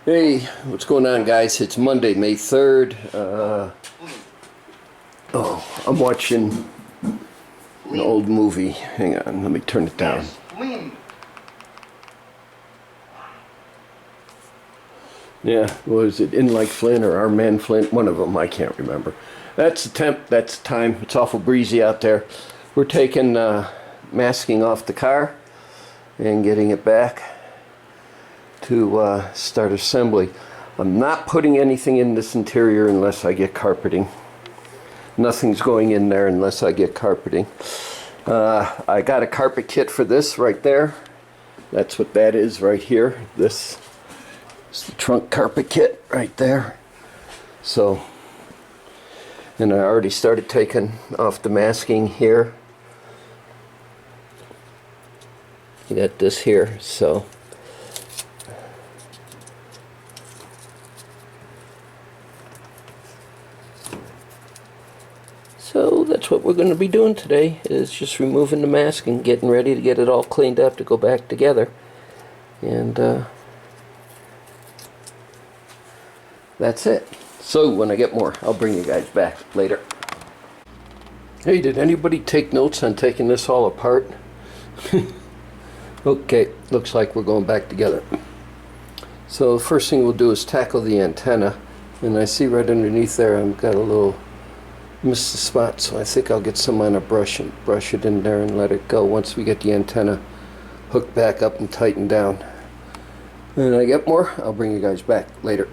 Hey, what's going on, guys? It's Monday, May 3rd. I'm watching an old movie. Hang on, let me turn it down. Yeah, what is it? In Like Flint or Our Man Flint? One of them, I can't remember. That's the temp, that's the time. It's awful breezy out there. We're taking masking off the car and getting it back to start assembly. I'm not putting anything in this interior unless I get carpeting. Nothing's going in there unless I get carpeting. I got a carpet kit for this right there. That's what that is right here. This is the trunk carpet kit right there. So, and I already started taking off the masking here. You got this here, so that's what we're going to be doing today, is just removing the masking, getting ready to get it all cleaned up to go back together. And that's it. So when I get more, I'll bring you guys back later. Hey, did anybody take notes on taking this all apart? Okay, looks like we're going back together. So the first thing we'll do is tackle the antenna. And I see right underneath there I've got a little missed the spot, so I think I'll get some on a brush and brush it in there and let it go once we get the antenna hooked back up and tightened down. When I get more, I'll bring you guys back later.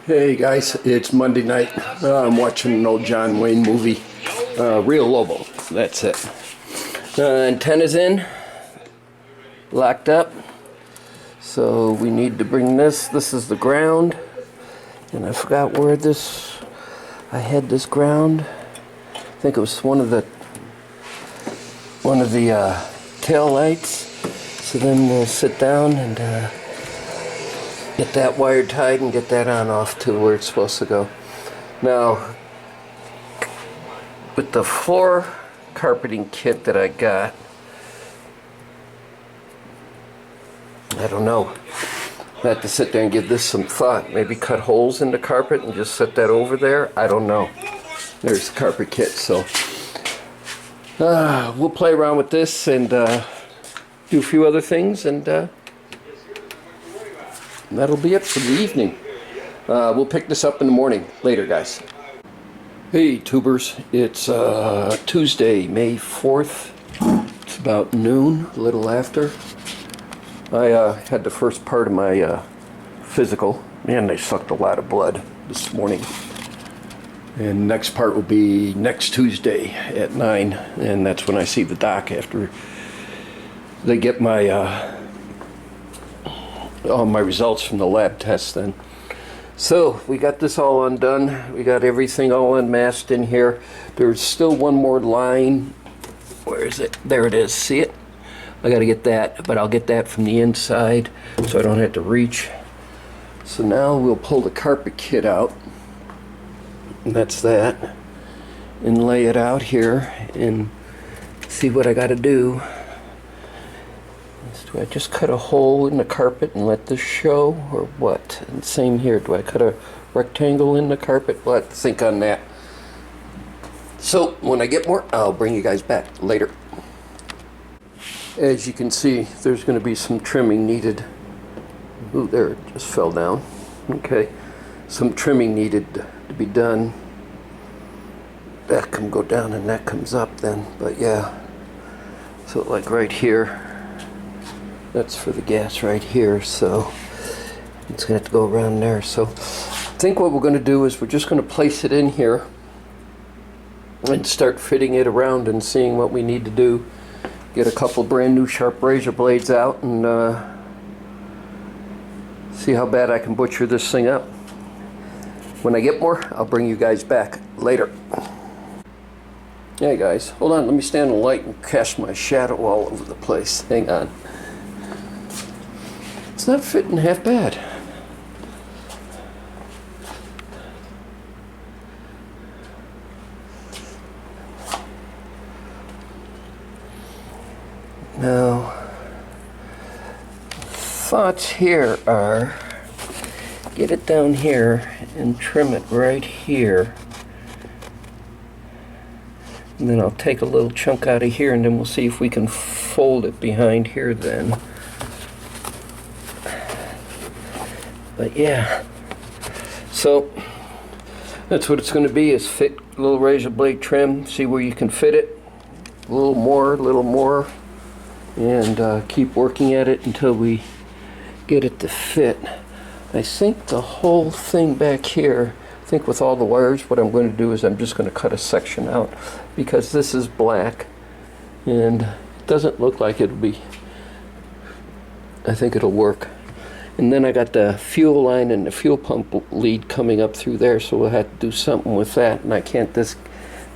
Hey guys, it's Monday night. I'm watching an old John Wayne movie, Rio Lobo. That's it. Antenna's in, locked up. So we need to bring this. This is the ground. And I forgot where I had this ground. I think it was one of the tail lights. So then we'll sit down and get that wire tied and get that on off to where it's supposed to go. Now, with the floor carpeting kit that I got, I don't know. I have to sit there and give this some thought. Maybe cut holes in the carpet and just set that over there. I don't know. There's the carpet kit. So we'll play around with this and do a few other things, and that'll be it for the evening. We'll pick this up in the morning. Later, guys. Hey, tubers. It's Tuesday, May 4th. It's about noon, a little after. I had the first part of my physical. Man, they sucked a lot of blood this morning. And next part will be next Tuesday at 9. And that's when I see the doc after they get my all my results from the lab tests then. So we got this all undone. We got everything all unmasked in here. There's still one more line. Where is it? There it is. See it? I got to get that, but I'll get that from the inside so I don't have to reach. So now we'll pull the carpet kit out, and that's that, and lay it out here and see what I got to do. Do I just cut a hole in the carpet and let this show, or what? And same here, do I cut a rectangle in the carpet? We'll have to think on that. So when I get more, I'll bring you guys back later. As you can see, there's going to be some trimming needed. Ooh, there, it just fell down. Okay, some trimming needed to be done. That can go down and that comes up then, but yeah. So like right here, that's for the gas right here, so it's going to have to go around there. So I think what we're going to do is we're just going to place it in here and start fitting it around and seeing what we need to do. Get a couple brand new sharp razor blades out and see how bad I can butcher this thing up. When I get more, I'll bring you guys back later. Hey guys, hold on, let me stand in the light and cast my shadow all over the place. Hang on. It's not fitting half bad. Now, thoughts here are get it down here and trim it right here. And then I'll take a little chunk out of here and then we'll see if we can fold it behind here then. But yeah, so that's what it's going to be, is fit a little razor blade trim, see where you can fit it. A little more, and keep working at it until we get it to fit. I think the whole thing back here, I think with all the wires, what I'm going to do is I'm just going to cut a section out because this is black and it doesn't look like it'll be, I think it'll work. And then I got the fuel line and the fuel pump lead coming up through there, so we'll have to do something with that, and I can't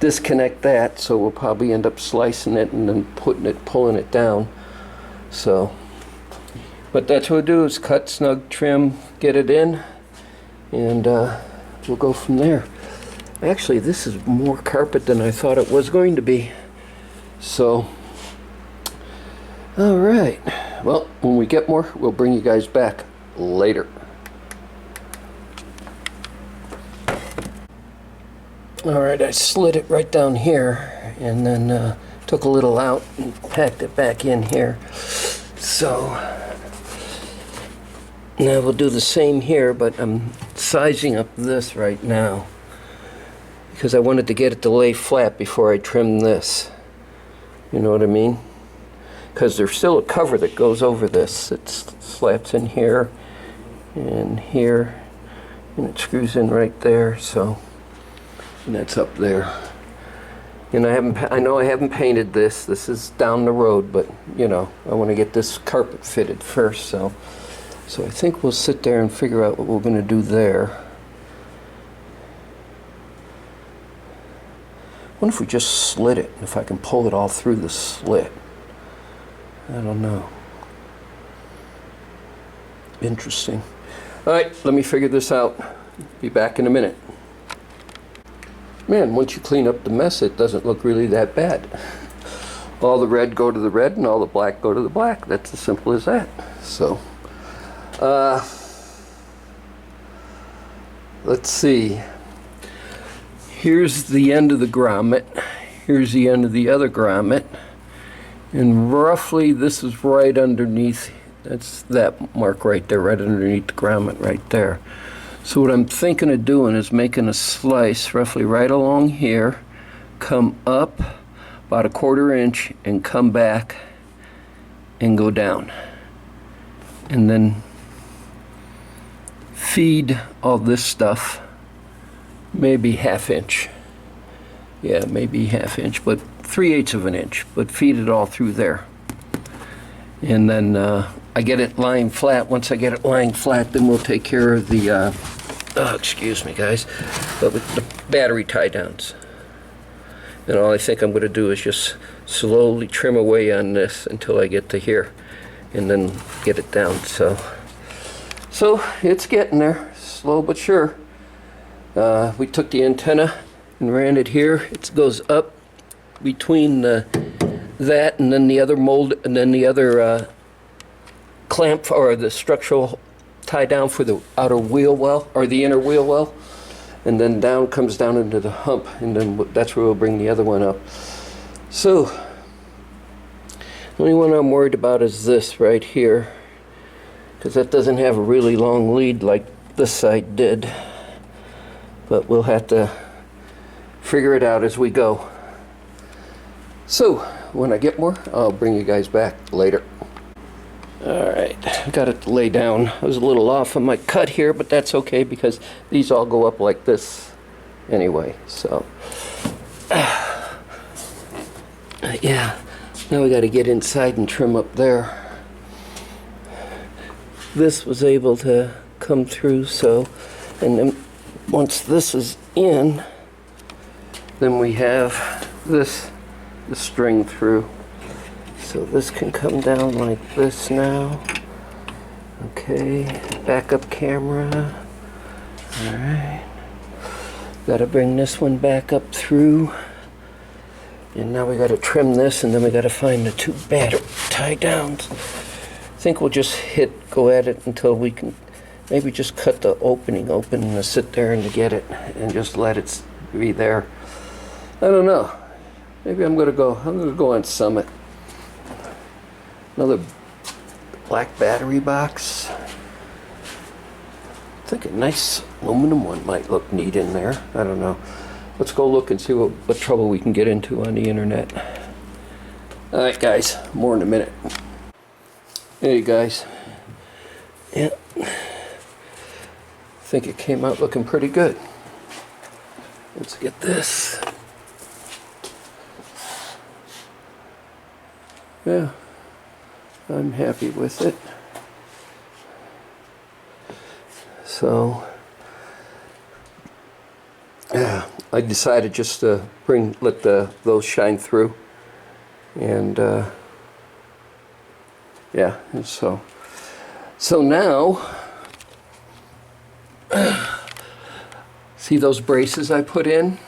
disconnect that, so we'll probably end up slicing it and then pulling it down. So, but that's what we'll do, is cut, snug, trim, get it in, and we'll go from there. Actually, this is more carpet than I thought it was going to be. So, all right. Well, when we get more, we'll bring you guys back later. All right, I slid it right down here and then took a little out and packed it back in here. So now we'll do the same here, but I'm sizing up this right now because I wanted to get it to lay flat before I trim this. You know what I mean? Because there's still a cover that goes over this. It slaps in here, and it screws in right there. So, and that's up there. And I know I haven't painted this. This is down the road, but you know, I want to get this carpet fitted first. So I think we'll sit there and figure out what we're going to do there. I wonder if we just slit it, if I can pull it all through the slit. I don't know. Interesting. All right, let me figure this out. Be back in a minute. Man, once you clean up the mess, it doesn't look really that bad. All the red go to the red and all the black go to the black. That's as simple as that. So, let's see. Here's the end of the grommet. Here's the end of the other grommet. And roughly this is right underneath, that's that mark right there, right underneath the grommet right there. So what I'm thinking of doing is making a slice roughly right along here, come up about 1/4 inch and come back and go down. And then feed all this stuff, maybe 1/2 inch. Yeah, maybe 1/2 inch, but 3/8 of an inch, but feed it all through there. And then I get it lying flat. Once I get it lying flat, then we'll take care of the, excuse me guys, but with the battery tie downs. And all I think I'm going to do is just slowly trim away on this until I get to here and then get it down. So it's getting there, slow but sure. We took the antenna and ran it here. It goes up between that and then the other mold and then the other clamp or the structural tie down for the outer wheel well or the inner wheel well, and then down comes down into the hump, and then that's where we'll bring the other one up. So the only one I'm worried about is this right here, because that doesn't have a really long lead like this side did, but we'll have to figure it out as we go. So when I get more, I'll bring you guys back later. Alright, I got it to lay down. I was a little off on my cut here, but that's okay because these all go up like this anyway. So yeah, now we got to get inside and trim up there. This was able to come through, so, and then once this is in, then we have this, the string through. So this can come down like this now. Okay, backup camera. All right. Got to bring this one back up through. And now we got to trim this, and then we got to find the two battery tie downs. think we'll just go at it until we can maybe just cut the opening open and sit there and get it and just let it be there. I don't know. Maybe I'm gonna go on Summit. Another black battery box. I think a nice aluminum one might look neat in there. I don't know. Let's go look and see what trouble we can get into on the internet. Alright guys, more in a minute. Hey guys. Yeah. I think it came out looking pretty good. Let's get this. Yeah, I'm happy with it. So, yeah, I decided just to let those shine through, and yeah, and so now, see those braces I put in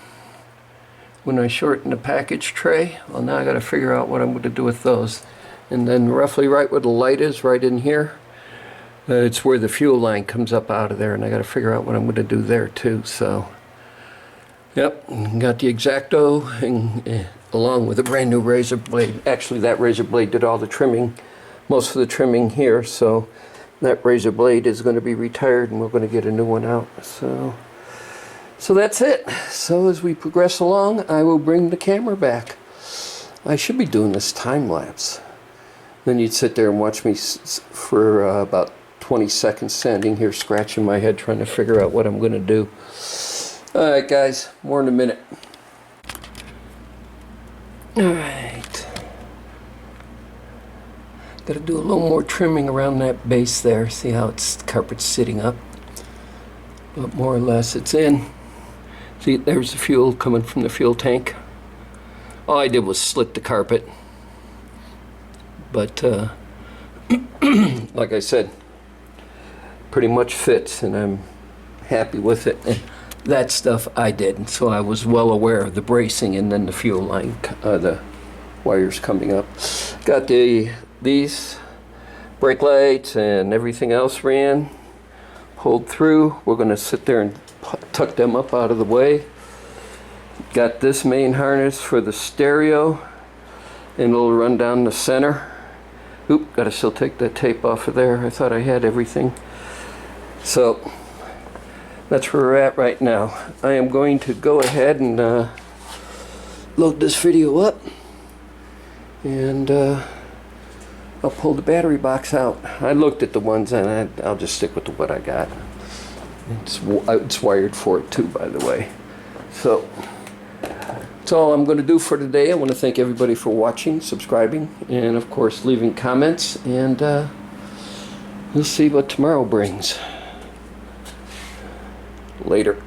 when I shortened the package tray? Well, now I got to figure out what I'm going to do with those. And then roughly right where the light is, right in here, it's where the fuel line comes up out of there, and I got to figure out what I'm going to do there too. So, yep, got the X-Acto and along with a brand new razor blade. Actually, that razor blade did all the trimming, most of the trimming here. So that razor blade is going to be retired, and we're going to get a new one out. So that's it. So as we progress along, I will bring the camera back. I should be doing this time lapse. Then you'd sit there and watch me for about 20 seconds standing here scratching my head trying to figure out what I'm going to do. Alright guys, more in a minute. Alright. Got to do a little more trimming around that base there. See how the carpet's sitting up. But more or less it's in. See, there's the fuel coming from the fuel tank. All I did was slit the carpet. But, like I said, pretty much fits, and I'm happy with it. And that stuff I did, so I was well aware of the bracing and then the fuel line, the wires coming up. Got these brake lights and everything else ran, pulled through. We're going to sit there and tuck them up out of the way. Got this main harness for the stereo, and it'll run down the center. Oop, gotta still take that tape off of there. I thought I had everything. So that's where we're at right now. I am going to go ahead and load this video up, and I'll pull the battery box out. I looked at the ones, and I'll just stick with what I got. It's wired for it too, by the way. So that's all I'm going to do for today. I want to thank everybody for watching, subscribing, and of course leaving comments, and we'll see what tomorrow brings. Later.